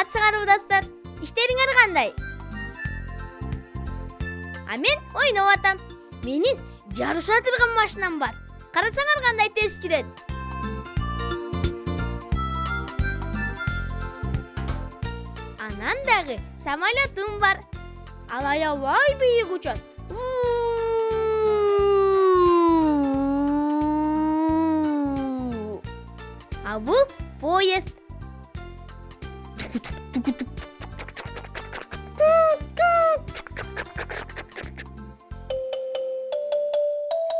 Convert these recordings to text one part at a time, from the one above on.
саламатсыңарбы достор? Иштериңер кандай? А мен ойноп атам. Менин жарыша турган машинам бар. Карасаңар кандай тез жүрөт. Анан дагы самолетум бар. Ал аябай бийик учат. А бул поезд.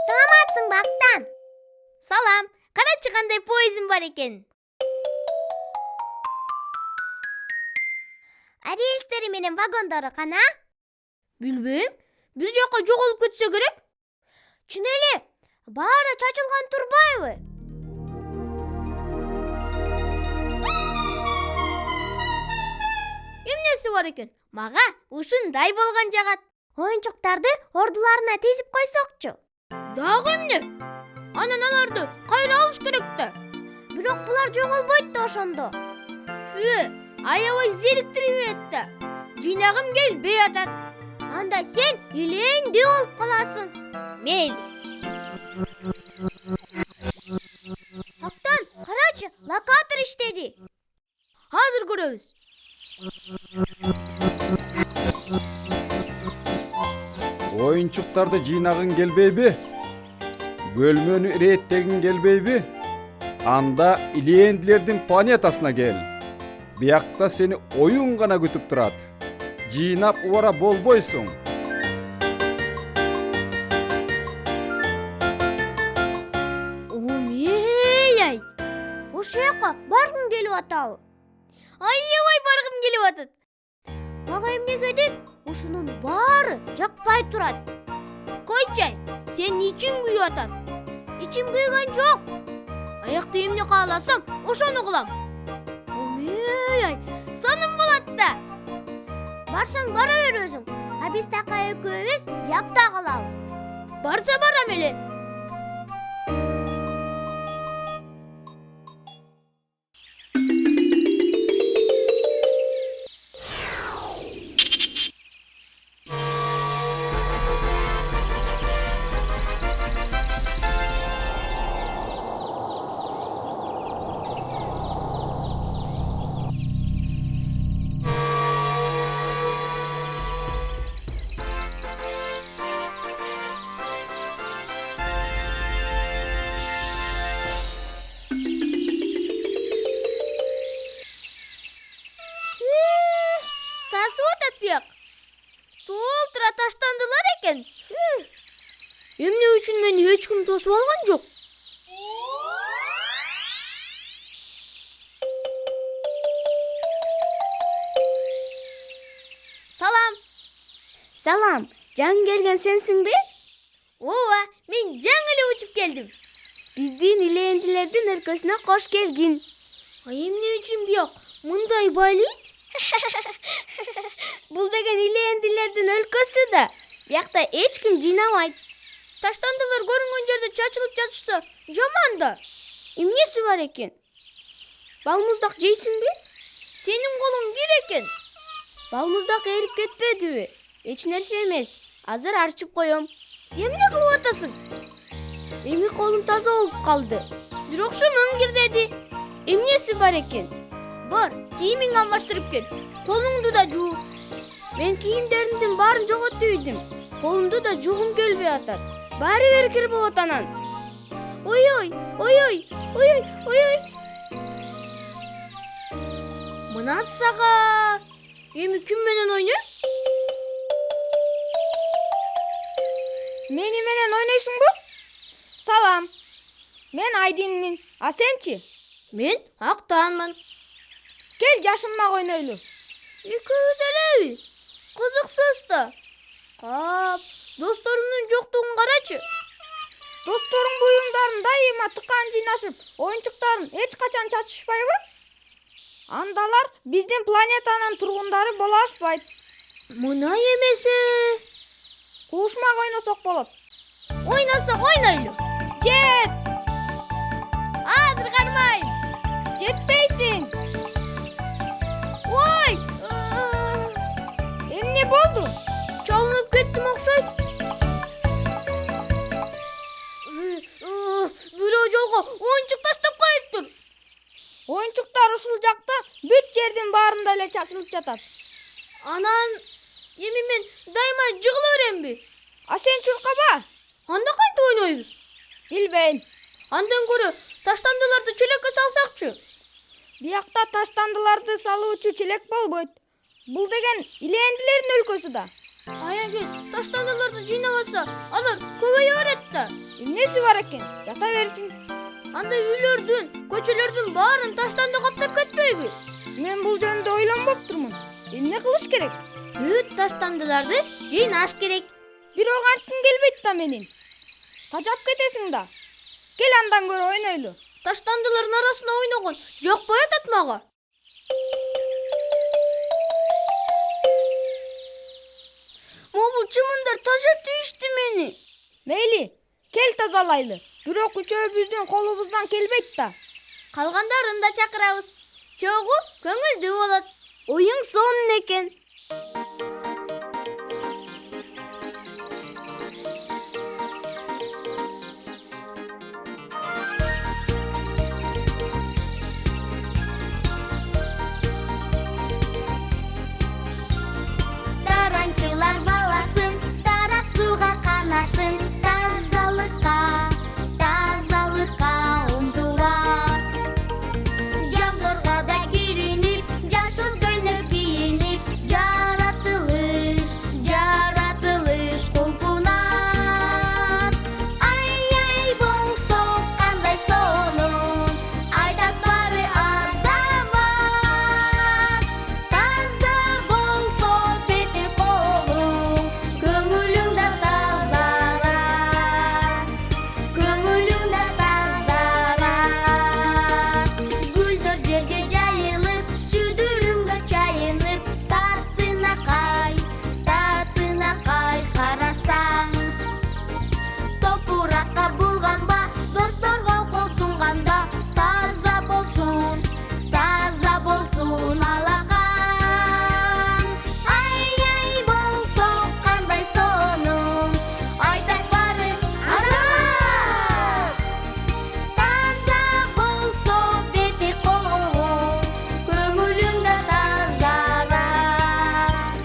Саламатсың Бактан. Салам. Карачы кандай поездим бар экен. А рельстери менен вагондору кана? Билбейм. Бир жака жоголуп кетсе керек. Чын эле, баары чачылган турбайбы? Эмнеси бар экен? Мага ушундай болгон жагат. Оюнчуктарды ордуларына тизип койсокчу. Дагы эмне? Анан аларды кайра алыш керек да. Бирок булар жоголбойт да ошондо. Аябай зериктирип да. Жыйнагым келбей атат. Анда сен илендүү болуп каласың. Мейли. Бактан, карачы, локатор иштеди. Азыр көрөбүз. Оюнчуктарды жыйнагың келбейби? Бөлмөнү иреттегиң келбейби? Анда илендилердин планетасына кел. Биякта сени оюн гана күтүп турат. Жыйнап убара болбойсуң. Омей-ай. Ошол жака баргым келип атабы? Аябай баргым келип атат. Мага эмнегедир ушунун баары жакпай турат. Койчай, сен ичиң күйүп атат. Ичим күйгөн жок. Аякта эмне кааласам, ошону кылам. Омей-ай, соным болот да. Барсаң бара бер өзүң. А биз така экөөбүз биякта калабыз. Барса барам эле. Сасып атат бияк. Толтура таштандылар экен. Эмне үчүн мени эч ким тосуп алган жок? Салам. Салам, жаңы келген сенсиңби? Ооба, мен жаңы эле учуп келдим. Биздин илендилердин өлкөсүнө кош келгин. Эмне үчүн бияк мындай байлыйт? Бул деген илендилердин өлкөсү да. Биякта эч ким жыйнабайт. Таштандылар көрүнгөн жерде чачылып жатышса жаман да. Эмнеси бар экен? Балмуздак жейсиңби? Сенин колуң кир экен. Балмуздак эрип кетпедиби? Эч нерсе эмес. Азыр арчып коем. Эмне кылып атасың? Эми колум таза болуп калды. Бирок шумуң кирдеди. Эмнеси бар экен? Бар, кийимиңди алмаштырып кел. Колуңду да жуу. Мен кийимдеримдин баарын жоготуп үйдүм. Колумду да жугум келбей атат. Баары бир кир болот анан. Ой-ой, ой-ой, ой-ой, ой-ой. Мына сага. Эми ким менен ойнойм? Мени менен ойнойсуңбу? Салам. Мен Айдинмин. А сенчи? Мен Актанмын. Кел жашынмак ойнойлу. Экөөбүз элеби? Кызыксыз да. Кап, досторумдун жоктугун карачы. Досторуң буюмдарын дайыма тыкан жыйнашып, оюнчуктарын эч качан чачышпайбы? Андалар биздин планетанын тургундары боло ашпайт. Мына эмесе. Куушмак ойносок болот. Ойносок ойнойлу. Жет! Азыр кармайм. Жетпейсиң. О! окшойт. Бирөө жолго оюнчук таштап коюптур. Оюнчуктар ушул жакта бүт жердин баарында эле чачылып жатат. Анан эми мен дайыма жыгыла беремби? А сен чуркаба. Анда кантип ойнойбуз? Билбейм. Андан көрө таштандыларды челекке салсакчы. Биякта таштандыларды салуучу челек болбойт. Бул деген илендилердин өлкөсү да. Аяге таштандыларды жыйнабаса, алар көбөйө берет да. Эмнеси бар экен? Жата берсин. Анда үйлөрдүн, көчөлөрдүн баарын таштанды каптап кетпейби? Мен бул жөнүндө ойлонбоптурмун. Эмне кылыш керек? Бүт таштандыларды жыйнаш керек. Бирок анткым келбейт да менин. Тажап кетесиң да. Кел андан көрө ойнойлу. Таштандылардын арасында ойногон жок атат мага. Могул чымындар таза тийишти мени. Мейли, кел тазалайлы. Бирок үчөөбүздүн колубуздан келбейт да. Калгандарын да чакырабыз. Чогуу көңүлдүү болот. Оюң сонун экен. Таранчылар баласын тарап суга канатын тазалыкка умтулат. Жамдорго да киринип, жашыл көйнөк кийинип, жаратылыш кулпунат. Ай болсо кандай сонун, айтат баары азамат. Таза болсо бети колуң, көңүлүң да тазарат. Гүлдөр жерге жайылып, сүдүрүмгө чайынып, тартына кай карасаң. Топуракка булганба, досторго кол сунганда, таза болсун алакан. Ай болсо кандай сонун, айтат баары азамат. Таза болсо бети колуң, көңүлүң да тазарат.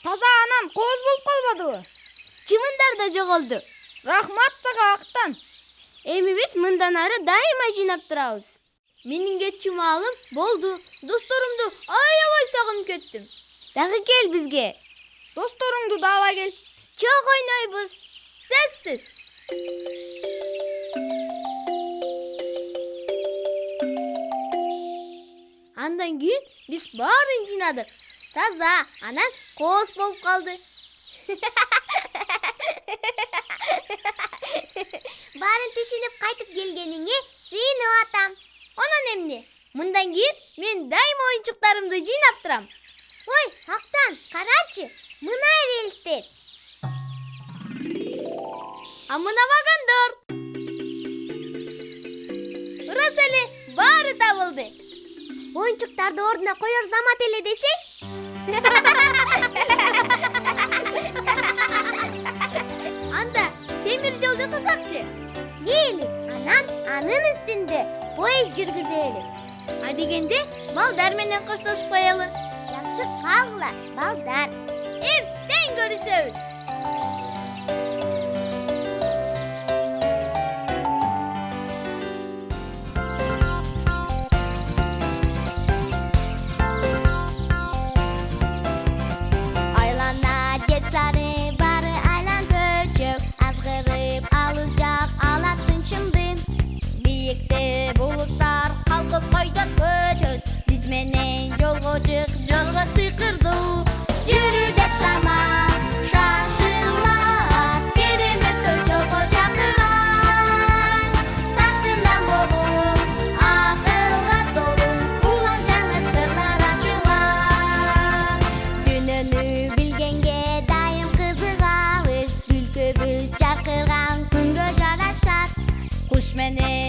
Таза анам кооз болуп калбадыбы? Чымындар да жоголду. Рахмат сага Актан. Эми биз мындан ары дайыма жыйнап турабыз. Менин кетчү маалым болду. Досторумду аябай сагынып кеттим. Дагы кел бизге. Досторуңду да ала кел. Чок ойнойбуз. Сөзсүз. Андан кийин биз баарын жыйнадык. Таза, анан кооз болуп калды. Баарын түшүнүп кайтып келгениңе сүйүнүп атам. Анан эмне? Мындан кийин мен дайыма оюнчуктарымды жыйнап турам. Ой, Актан, карачы, мына рельстер. А мына вагондор. Ырас эле баары табылды. Оюнчуктарды ордуна коер замат эле десең? Анда темир жол жасасакчы? Мейли, анан анын үстүндө поезд жүргүзөлү. А дегенде балдар менен коштошуп коелу. Жакшы калгыла, балдар. Эртең көрүшөбүз. Айлана жер шары бары айлан көчөк, азгырып алыс жак алатын чымды. Бийикте булуттар калкып койдот көчөт, биз менен жолго чык, жолго сыйкырдуу. Жүрү деп шама, шашылма, кереметтер жолго чакырат. Тактынан болуп, акылга толуу, улам жаңы сырлар ачылат. Дүйнөнү билгенге дайым кызыгабыз, күлкүбүз жаркырган күнгө жарашат. Куш менен